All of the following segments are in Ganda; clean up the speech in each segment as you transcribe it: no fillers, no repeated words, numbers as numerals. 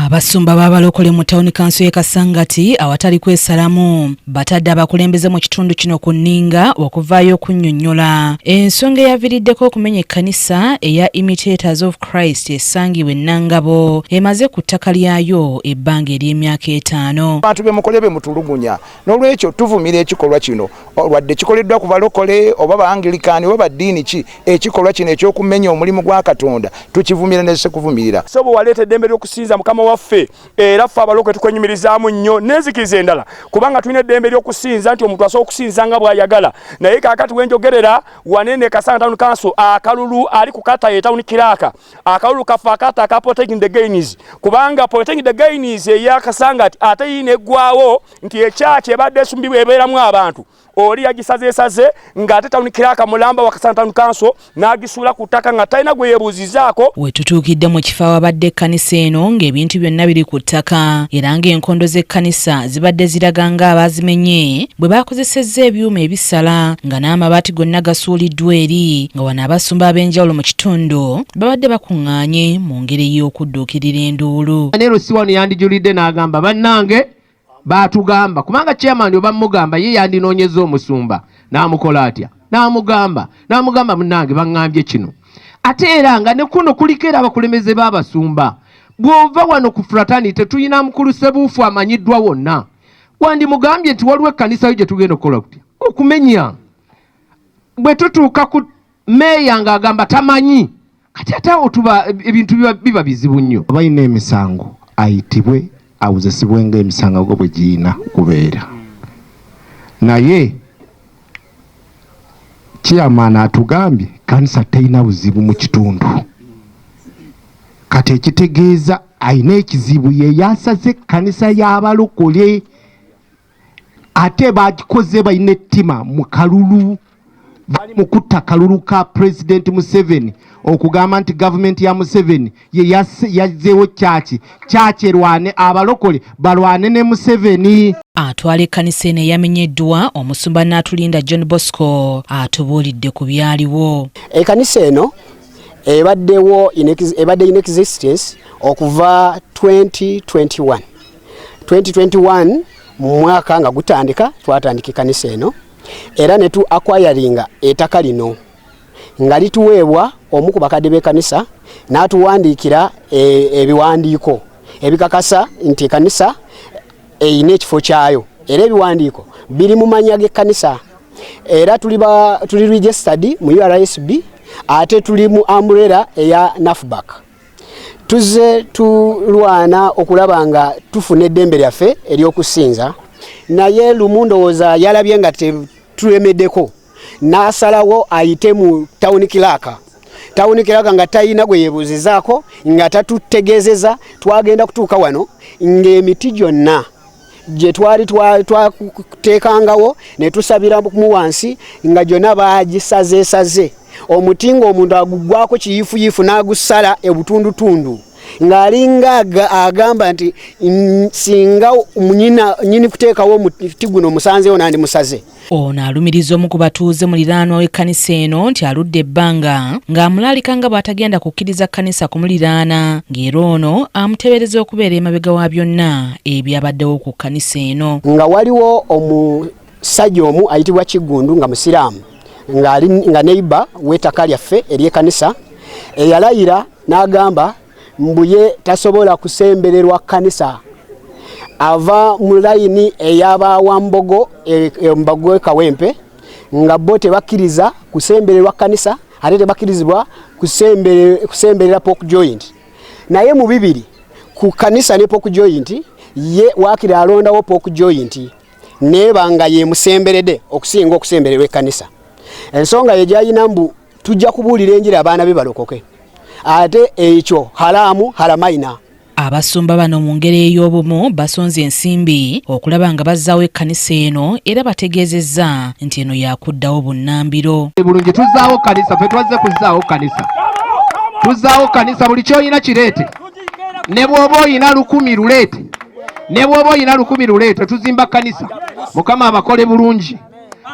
Abasumba b'abalokole mu tawuni kanso y'e Kasangati awatali kwesalamu batadde abakulembeze mu kitundu kino ku nninga okuvaayo okunnyonnyola ensonga eyaviiriddeko okumenya ekkanisa eya Imitators of Christ esangibwa e Nangabo emaze ku ttaka lyayo ebbanga ery'emyaka 5. Abantu b'emukole be mutulugunya n'olwekyo tuvumira ekikolwa kino wadde kikoleddwa ku balokole oba Baanglikani oba baddiini ki ekikolwa kino ekyokumenya omulimu gwa Katonda tukivumira ne sekuvumirira. Sobo waleeta eddembe ly'okusinza Mukama waffe era ffe abaloke tukwenyumirizaamu nnyo n'enzikiriza endala kubanga tulina eddembe ly'okusinza nti omuntu asobola okusinza nga bw'ayagala naye kaakati wenjogerera wanene Kasanga Town Council akalulu ali ku kata ye Town Kiraaka akalulu kafa akata ka Protecting the Gains kubanga Protecting the Gains eya Kasangati ate yine eggwawo nti ekyaki ebadde esumbibwa ebeeramu abantu oli yagisazeesaze ng'ate Town Kiraaka mulamba wa Kasanga Town Council n'agisuula ku ttaka nga talina gwe yeebuuzizaako. Wetutuukidde mu kifo awabadde ekkanisa eno ng'ebintu byonna biri ku ttaka era ng'enkondo z'ekkanisa zibadde ziraga nga abaazimenye bwe baakozesezza ebyuma ebisala nga n'amabaati gonna gasuuliddwa eri nga wano abasumba ab'enjawulo mu kitundu babadde bakuŋŋaanye mu ngeri y'okudduukirira enduulu. Nero Siwano yandijulidde n'agamba bannange batugamba kubanga chairman oba mugamba ye yandinoonyeza omusumba n'amukola atya n'amugamba munnange baŋŋambye kino ate era nga ne kuno kuliko era abakulembeze b'abasumba bw'ova wano ku fraternity tuyina mukulu Sebuufu amanyiddwa wonna wandimugambye nti waliwo ekkanisa yo gye tugenda okukola kutya okumenya bwe tutuuka ku meeya ng'agamba tamanyi kati ate awo tuba ebintu biba bizibu nnyo. Abalina emisango ayitibwe awuzesibwe ng'emisango gwo bwe giyina kubeera naye chairman atugambye kanisa terina buzibu mu kitundu kati ekitegeeza ayina ekizibu ye yasaze kanisa y'abalokole ate bagikoze balina ettima mu kalulu bali mu kutta kalulu ka President Museveni okugamba nti gavumenti ya Museveni ye yazzeewo kyaki erwane abalokole balwane ne Museveni. Atwala ekkanisa eno eyamenyeddwa omusumba Naatulinda John Bosco atubuulidde ku byaliwo. Ekkanisa eno ebadde in existence okuva 2021 mu mwaka nga gutandika twatandika ekkanisa eno era ne tu acquiringa ettaka lino nga lituweebwa omu ku bakadde b'ekkanisa n'atuwandiikira ebiwandiiko ebikakasa nti ekkanisa eyina ekifo kyayo era ebiwandiiko biri mu mannya g'ekkanisa era tuli registered mu URSB ate tuli mu umbrella eya NAFBAC. Tuzze tulwana okulaba nga tufuna eddembe lyaffe ery'okusinza naye lumu ndowooza yalabye nga tulemeddeko n'asalawo ayite mu Town Kiraaka nga talina gwe yeebuuzizaako nga tatutegeezeza twagenda kutuuka wano ng'emiti gyonna gye twali twateekangawo ne tusabira mu wansi nga gyonna baagisazeesaze omuti ng'omuntu aguggwako kiyiifuyiifu n'agusala ebutundutundu ng'alinga agamba nti singa nyini kuteekawo omuti guno musanzeewo nandi musaze. Ono alumiriza omu ku batuuze muliraanwa w'ekkanisa eno nti aludde ebbanga ng'amulaalika nga bw'atagenda kukkiriza kkanisa kumuliraana ng'era ono amuteebereza okubeera emabega wa byonna ebyabaddewo ku kkanisa eno. Nga waliwo omusajja omu ayitibwa Kiggundu nga musiraamu nga neighbor w'ettaka lyaffe ery'ekkanisa eyalayira n'agamba mbuye tasobola kusembererwa kkanisa ava mu layini ey'abawambogo embago ekawempe nga bo tebakkiriza kusembererwa kkanisa ate tebakkirizibwa kusemberera pork joint naye mu bibiri ku kkanisa ne pork joint ye waakiri alondawo pork joint nebanga ye musemberedde okusinga okusembererwa ekkanisa. Ensonga ye gyayina mbu tujja kubuulira enjira abaana be balokoke ate ekyo haramu haramaina. Abasumba bano mu ngeri ey'obumu basonze ensimbi okulaba nga bazzaawo ekkanisa eno era bategeezezza nti eno yakuddawo bunnambiro. Bulungi tuzzaawo kkanisa ffe twazze kuzzaawo kkanisa tuzzaawo kkanisa buli ky'olina kireete ne bw'oba oyina 10 luleete ne bw'oba oyina 10 luleete tuzimba kkanisa Mukama abakole bulungi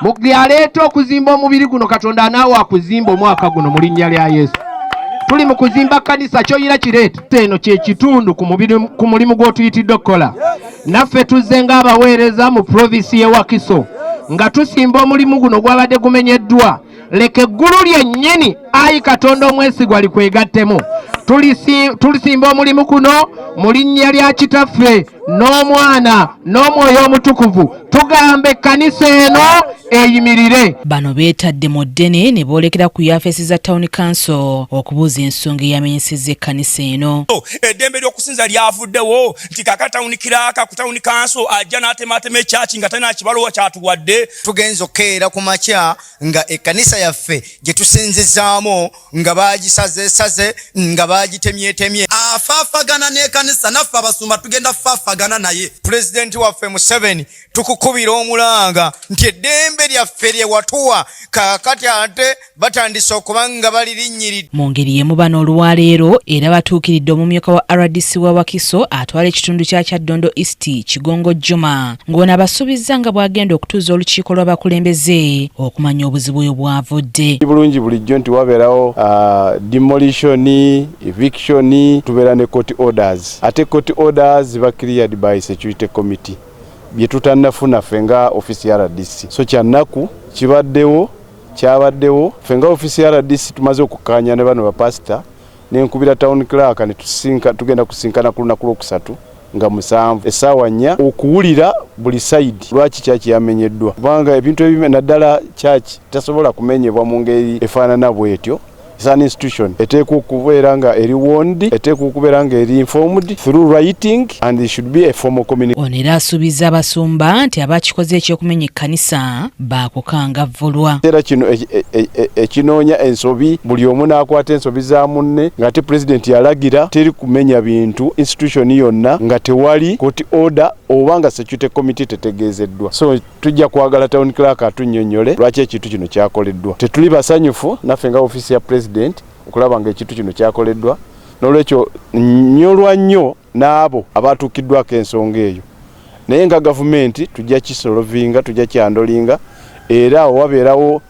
mugyaleeta okuzimba omubiri guno Katonda anaawe akuzimba omwaka guno mu linnya lya Yesu. tuli mu kuzimba kanisa kyoyina kireeta eno kye kitundu ku mulimu gw'otuyitidde okukola. Naffe tuzze ng'abaweereza mu provinsi y'e Wakiso nga tusimba omulimu guno gwabadde gumenyeddwa. Leka eggulu lyennyini ayi Katonda omwesigwa likwegattemu. Tulisimba omulimu guno mu linnya lya Kitaffe n'Omwana n'Omwoyo Omutukuvu, tugambe ekkanisa eno eyimirire. Bano beetadde mu ddene ne boolekera ku yafeesi za Town Council okubuuza ensonga eyamenyesezza ekkanisa eno. Eddembe ly'okusinza lyavuddewo nti kakati Town Clerk ku Town Council ajja n'atematema ekyaki nga talina kibaluwa kyatuwadde. Tugenza okkeera ku makya nga ekkanisa yaffe gye tusinzizaamu nga baagisazeesaze nga baagitemyetemye. Afaafagana n'ekkanisa naffe abasumba tugenda faafagana naye. Pulezidenti waffe Museveni tukukubira omulanga nti eddembe lyaffe lye watuwa kaakati ate batandise okuba nga balirinnyiridde. Mu ngeri y'emu bano olwaleero era batuukiridde omumyuka wa RDC wa Wakiso atwala ekitundu kya Kyaddondo East Kigongo Juma ng'ono abasuubizza nga bw'agenda okutuuza olukiiko lw'abakulembeze okumanya obuzibu bwe bwavudde. Bulungi bulijjo nti wabeerawo demolition, eviction, tubeera ne court orders. Ate court orders ziba cleared by security committee bye tutannafuna ffe nga office ya RDC. So kyannaku kyabaddewo ffe nga office ya RDC tumaze okukkaanya ne bano bapasita n'enkubira Town Clerk ne tugenda kusinkana ku lunaku lwokusatu nga 7 essaawa 4 okuwulira buli side lwaki kyaki yamenyeddwa, kubanga ebintu ebime naddala kyaki tasobola kumenyebwa mu ngeri efaanana bwetyo. It's an institution. Eteekwa okubeera nga eri warned, eteekwa okubeera nga eri informed through writing, and there should be a formal communication. Ono era asuubiza abasumba nti abakikoze ekyokumenya ekkanisa baakukangavvulwa. Era kino ekinoonya ensobi, buli omu n'akwata ensobi za munne nga te pulezidenti yalagira teri kumenya bintu institution yonna nga tewali court order oba nga security committee tetegeezeddwa. So tujja kwagala Town Clerk atunnyonnyole lwaki ekintu kino kyakoleddwa. Tetuli basanyufu naffe nga ofisi ya President okulaba nga ekintu kino kyakoleddwa, n'olwekyo nnyolwa nnyo n'abo abatuukiddwako ensonga eyo, naye nga gavumenti tujja kisolovinga, tujja kyandolinga, era wabeerawo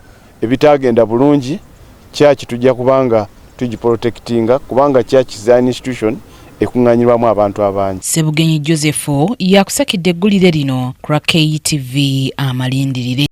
ebitagenda bulungi kyaki tujja kubanga tugiprotectinga, kubanga kyaki za institution ekuŋŋaanyirwamu abantu abangi. Ssebugenyi Joseph yakusakidde eggulire lino ku KTV Amalindirire.